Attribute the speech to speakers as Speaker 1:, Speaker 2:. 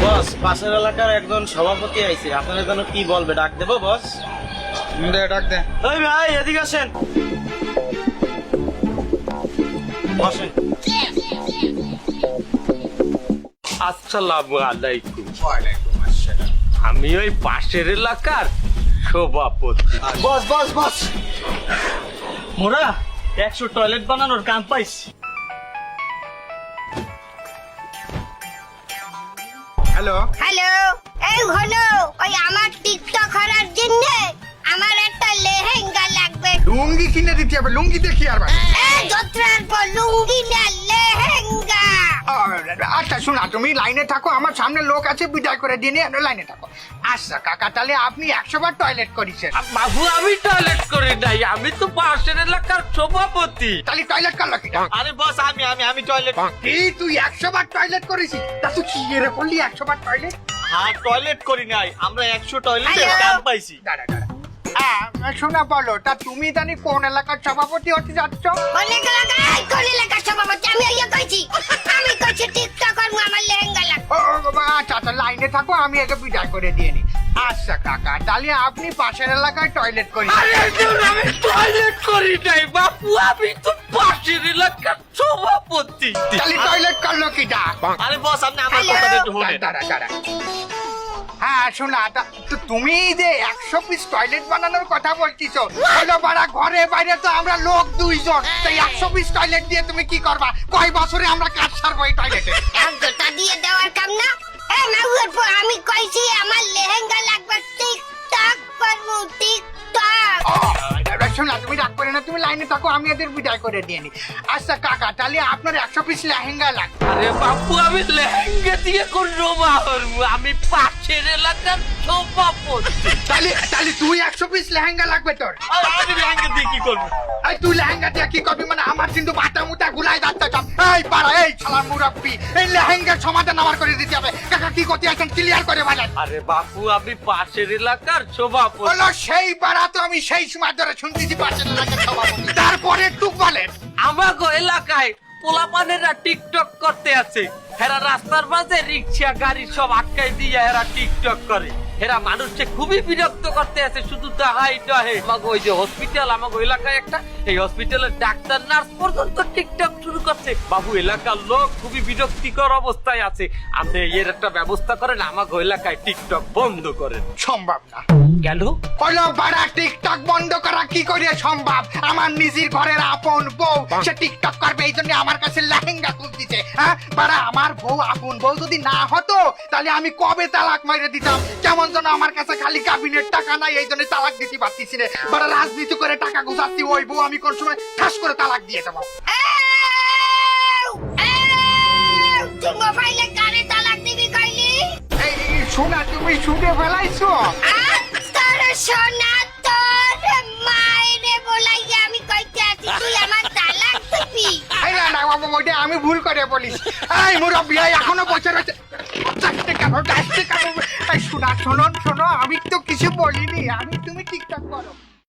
Speaker 1: বস, পাশের এলাকার একজন সভাপতি আইছে, আপনাদের জন্য কি বলবে? ডাক দেবো বস?
Speaker 2: ডাক দে।
Speaker 1: ওই ভাই, এদিকে আসেন, বসেন।
Speaker 3: আসসালামু আলাইকুম। আমি ওই পাশের এলাকার সভাপতি।
Speaker 1: বস বস বস, মোরা 100 টয়লেট বানানোর কাম পাইছি।
Speaker 2: হ্যালো,
Speaker 4: হ্যালো, এই হলো ওই আমার টিকটক করার জন্য আমার একটা লেহেঙ্গা লাগবে।
Speaker 2: লুঙ্গি কিনে দিতে হবে। লুঙ্গি দেখি আর ভাই।
Speaker 4: এই যাত্রার পর লুঙ্গি না লেহেঙ্গা।
Speaker 2: আচ্ছা শোনা, তুমি লাইনে থাকো, আমার সামনে লোক আছে, বিদায় করে দিয়ে নিয়ে লাইনে থাকো। আচ্ছা কাকা, তাহলে আপনি 100 বার টয়লেট করেছেন?
Speaker 3: বাবু আমি টয়লেট করি নাই, আমি তো পাশের এলাকার সভাপতি।
Speaker 2: তাহলে টয়লেট করলো কি?
Speaker 1: আরে বস, আমি টয়লেট।
Speaker 2: কি তুই 100 বার টয়লেট করেছিস? তা তুই কি এর করলি 100 বার টয়লেট?
Speaker 1: হ্যাঁ, টয়লেট করি নাই, আমরা 100 টয়লেটের
Speaker 4: হ্যালো?
Speaker 1: কাম পাইছি।
Speaker 2: দাঁড়া দাঁড়া, শোনা বলো, তা তুমি জানি কোন এলাকার সভাপতি হতে যাচ্ছ?
Speaker 4: কোন এলাকার সভাপতি? আমি ইয়ে কইছি, আমি কইছি টিকটক করবো, আমার লেহেঙ্গা লাগবে।
Speaker 2: আচ্ছা আচ্ছা, লাইনে থাকো, আমি একে বিদায় করে দিয়ে নি। আচ্ছা কাকা, তাহলে আপনি পাশের এলাকায় টয়লেট করেছেন?
Speaker 3: আরে আমি টয়লেট করি নাই বাপু, আমি তো পাশের এলাকার সভাপতি।
Speaker 2: তাহলে টয়লেট করলো কিটা?
Speaker 1: আরে বস, আপনি আমার কথাটা একটু শুনেন।
Speaker 2: দাঁড়া দাঁড়া, হ্যাঁ শোনা, তো তুমি যে 100 পিস টয়লেট বানানোর কথা বলছিস, হলো বাড়া, ঘরে বাইরে তো আমরা লোক 2 জন, তাই 100 পিস টয়লেট দিয়ে তুমি কি করবা? কয় বছরে আমরা কাজ সারবো এই টয়লেটে?
Speaker 4: একজোটা দিয়ে দেওয়ার কাম না। এই মাউয়ের পর আমি কইছি আমার লেহেঙ্গা লাগবে, টিকটক করবো, টিকটক।
Speaker 2: শোনা, তুমি রাগ করে না, তুমি লাইনে থাকো, আমি এদের বিদায় করে দিয়ে নি। আচ্ছা কাকা, তাহলে আপনার 100 পিস লেহেঙ্গা লাগবে?
Speaker 3: আরে বাপু, আমি লেহেঙ্গা দিয়ে করবো মারবো, আমি পাশের এলাকার সভাপতি।
Speaker 2: তাহলে তুই 100 পিস লেহেঙ্গা লাগবে তোর?
Speaker 1: আর আমি লেহেঙ্গা দিয়ে কি করবো?
Speaker 2: এই তুই লেহেঙ্গা দিয়ে কি করবি? মানে আমার কিন্তু মাথা মুটা গুলাই যাচ্ছে সব। এই পাড়া, এই শালা মুরব্বি, এই লেহেঙ্গার সমাধান আমার করে দিতে হবে। কাকা কি করতে আছেন, ক্লিয়ার করে বলেন।
Speaker 3: আরে বাপু, আমি পাশের এলাকার সভাপতি।
Speaker 2: বলো, সেই পাড়া তো আমি সেই সময় ধরে শুনতেছি পাশের এলাকার সভাপতি। তারপরে একটু বলেন।
Speaker 3: আমাগো এলাকায় পোলাপানেরা টিকটক করতে আছে। হেরা রাস্তার মাঝে রিক্সা গাড়ি সব আটকাই দিয়ে হেরা টিকটক করে। হেরা মানুষকে খুবই বিরক্ত করতে আছে, শুধু তাহাই নহে, আমাগো ওই যে হসপিটাল, আমাগো এলাকায় একটা, এই হসপিটালের ডাক্তার নার্স পর্যন্ত টিকটক শুরু করছে। বাবু, এলাকার লোক খুবই বিরক্তিকর অবস্থায় আছে, আপনি এর একটা ব্যবস্থা করেন, আমাগো এলাকায় টিকটক বন্ধ করেন।
Speaker 2: সম্ভব না।
Speaker 3: গেল
Speaker 2: বলো বাড়া, টিকটক বন্ধ করা কি করে সম্ভব? আমার নিজের ঘরের আপন বউ, সে টিকটক করবে, এই জন্য আমার কাছে লেহেঙ্গা খুঁজতেছে। হ্যাঁ বাড়া, আমার বউ আপন বউ যদি না হতো, তাহলে আমি কবে তালাক মেরে দিতাম। কেমন যেন আমার কাছে খালি কাবিনের টাকা নাই, এই জন্য তালাক দিতে পারতেছি না। বাড়া, রাজনীতি করে টাকা গুছাচ্ছি, ওই বউ আমি কোন সময় ঠাস করে তালাক দিয়ে দেবো।
Speaker 4: তুই মোবাইলে গানে তালাক দিবি কইলি?
Speaker 2: এই শোনা, তুমি শুনে ফেলাইছো?
Speaker 4: তোর সোনা তোর মায়েরে বলাইয়া আমি কইতে আছি, তুই আমার তালাক দিবি?
Speaker 2: এই না না বাবা, ওইটা আমি ভুল করে বলিস। এই মুরব্বি, এখনো বছর হচ্ছে, শোনো শোনো, আমি তো কিছু বলিনি, তুমি টিকটক করো।